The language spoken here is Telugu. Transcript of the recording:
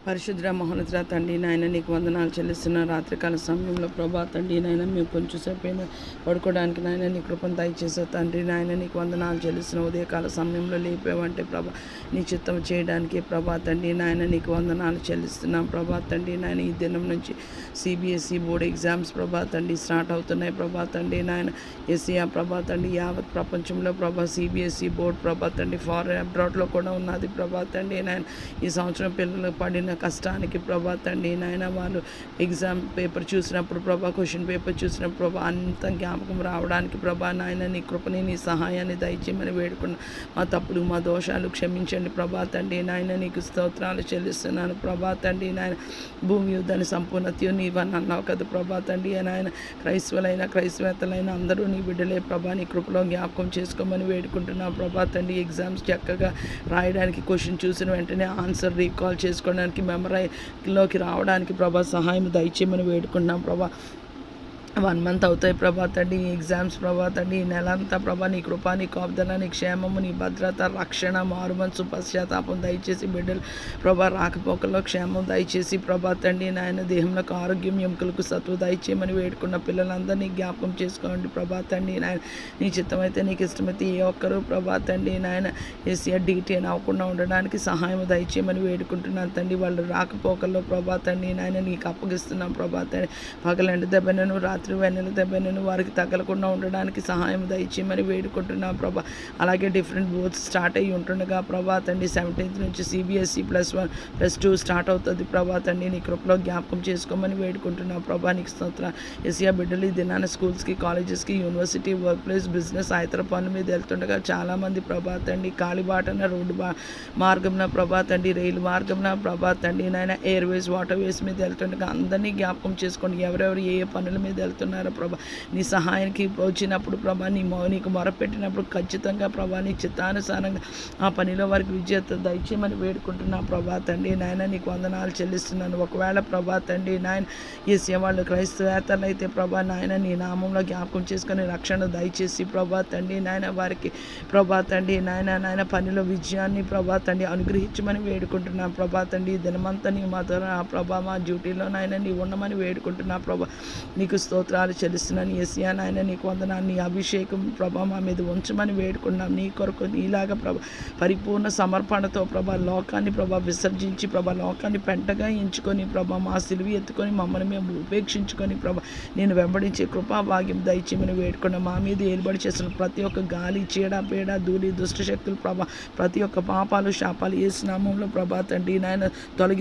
పరిశుద్ర మహోన్నతుడ తండ్రి నాయన నీకు వందనాలు చెల్లిస్తున్న రాత్రికాల సమయంలో ప్రభా తండ్రి నాయన మేము కొంచెం సేపైనా పడుకోవడానికి నాయన నీ కృపను దయచేసావు తండ్రి నాయన నీకు వందనాలు చెల్లిస్తున్న ఉదయకాల సమయంలో లేపేవంటే ప్రభా నీ చిత్తం చేయడానికి ప్రభా తండ్రి నాయన నీకు వందనాలు చెల్లిస్తున్నాం ప్రభా తండ్రి నాయన ఈ దినం నుంచి సిబిఎస్ఈ బోర్డు ఎగ్జామ్స్ ప్రభా తండ్రి స్టార్ట్ అవుతున్నాయి ప్రభా తండ్రి నాయన ఎస్ఈఆ ప్రభా తండ్రి యావత్ ప్రపంచంలో ప్రభా సిబిఎస్ఈ బోర్డు ప్రభా తండ్రి ఫారెన్ అబ్రాడ్లో కూడా ఉన్నది ప్రభా తండ్రి నాయన ఈ సంవత్సరం పిల్లలు పడిన కష్టానికి ప్రభా తండ్రి నాయన వాళ్ళు ఎగ్జామ్ పేపర్ చూసినప్పుడు ప్రభా క్వశ్చన్ పేపర్ చూసినప్పుడు ప్రభా అంత జ్ఞాపకం రావడానికి ప్రభా నాయన నీ కృపని నీ సహాయాన్ని దయచేయమని వేడుకున్నా మా తప్పులు మా దోషాలు క్షమించండి ప్రభా తండ్రి నాయన నీకు స్తోత్రాలు చెల్లిస్తున్నాను ప్రభా తండ్రి నాయన భూమి యుద్ధాన్ని సంపూర్ణతయు నీవని అన్నావు కదా ప్రభా తండ్రి నాయన క్రైస్తవేత్తలైన అందరూ నీ బిడ్డలే ప్రభా నీ కృపలో జ్ఞాపకం చేసుకోమని వేడుకుంటున్నాం ప్రభా తండ్రి ఎగ్జామ్స్ చక్కగా రాయడానికి క్వశ్చన్ చూసిన వెంటనే ఆన్సర్ రీకాల్ చేసుకోవడానికి మెమరీలోకి రావడానికి ప్రభా సహాయం దయచేయమని వేడుకుంటున్నాం ప్రభా 1 month అవుతాయి ప్రభా తండ్రి ఎగ్జామ్స్ ప్రభా తండ్రి ఈ నెల అంతా ప్రభా నీ కృప నీ కాపుదల నీ క్షేమము నీ భద్రత రక్షణ మారుమనసు పశ్చాత్తాపం దయచేసి బిడ్డలు ప్రభా రాకపోకల్లో క్షేమం దయచేసి ప్రభా తండ్రి నాయన దేహంలోకి ఆరోగ్యం ఎముకలకు సత్వ దయచేయమని వేడుకున్న పిల్లలందరినీ జ్ఞాపకం చేసుకోండి ప్రభా తండ్రి నాయన నీ చిత్తమైతే నీకు ఇష్టమైతే ఏ ఒక్కరు ప్రభా తండ్రి నాయన ఎస్ఆర్ డిటిఎన్ అవ్వకుండా ఉండడానికి సహాయం దయచేయమని వేడుకుంటున్నాను తండ్రి వాళ్ళు రాకపోకల్లో ప్రభా తండ్రి నాయన నీకు అప్పగిస్తున్నాం ప్రభా తండ్రి పగలంటి దెబ్బనను రాత్రి వెన్నెల దెబ్బనను వారికి తగలకుండా ఉండడానికి సహాయం దయచేయమని వేడుకుంటున్నాం ప్రభా అలాగే డిఫరెంట్ బోర్డ్స్ స్టార్ట్ అయ్యి ఉంటుండగా ప్రభా తండ్రి 17th నుంచి సిబిఎస్ఈ +1 +2 స్టార్ట్ అవుతుంది ప్రభా తండ్రి నీ కృపలో జ్ఞాపకం చేసుకోమని వేడుకుంటున్నాం ప్రభా నీకు స్తోత్రం ఎస్ఆ బిడ్డలు ఈ దినాన స్కూల్స్కి కాలేజెస్కి యూనివర్సిటీ వర్క్ ప్లేస్ బిజినెస్ ఇతర పనుల మీద వెళ్తుండగా చాలామంది ప్రభా తండ్రి కాలిబాటన రోడ్డు మార్గంన ప్రభా తండ్రి రైలు మార్గంన ప్రభా తండ్రి నాయన ఎయిర్వేస్ వాటర్వేస్ మీద వెళ్తుండగా అందరినీ జ్ఞాపకం చేసుకోండి ఎవరెవరు ఏ పనుల మీద వెళ్తున్నారో ప్రభా నీ సహాయానికి వచ్చినప్పుడు ప్రభా నీకు మొరపెట్టినప్పుడు ఖచ్చితంగా ప్రభా నీ చిత్తానుసారంగా ఆ పనిలో వారికి విజేత దయచేయమని వేడుకుంటున్నా ప్రభా తండ్రి నాయన నీకు వందనాలు చెల్లిస్తున్నాను ఒకవేళ ప్రభా తండ్రి నాయన ఏసీ వాళ్ళు క్రైస్తవేత్తలు అయితే ప్రభా నాయన నీ నామంలో జ్ఞాపకం చేసుకొని రక్షణ దయచేసి ప్రభా తండ్రి నాయన వారికి ప్రభా తండ్రి నాయన పనిలో విజయాన్ని ప్రభా తండ్రి అనుగ్రహించమని వేడుకుంటున్నా ప్రభా తండ్రి దినమంతా నీ మా ద్వారా ప్రభా మా డ్యూటీలో నాయన నీ ఉండమని వేడుకుంటున్నా ప్రభా నీకు స్తోత్రాలు చెల్లిస్తున్నాను యేసయ్యా నాయన నీకు వందనాలు నీ అభిషేకం ప్రభా మా మీద ఉంచమని వేడుకున్నాం నీ కొరకు నీలాగా ప్రభా పరిపూర్ణ సమర్పణతో ప్రభా లోకాన్ని ప్రభా విసర్జించి ప్రభా లోకాన్ని పెంటగా ఎంచుకొని ప్రభా మా సిలువ ఎత్తుకొని మమ్మల్ని మేము ఉపేక్షించుకొని ప్రభా నేను వెంబడించే కృపా భాగ్యం దయచేయమని వేడుకున్నాం మా మీద ఏలుబడి చేసిన ప్రతి ఒక్క గాలి చీడ పీడ ధూళి దుష్టశక్తులు ప్రభా ప్రతి ఒక్క పాపాలు శాపాలు యేసు నామములో ప్రభా తండ్రి నాయన తొలగి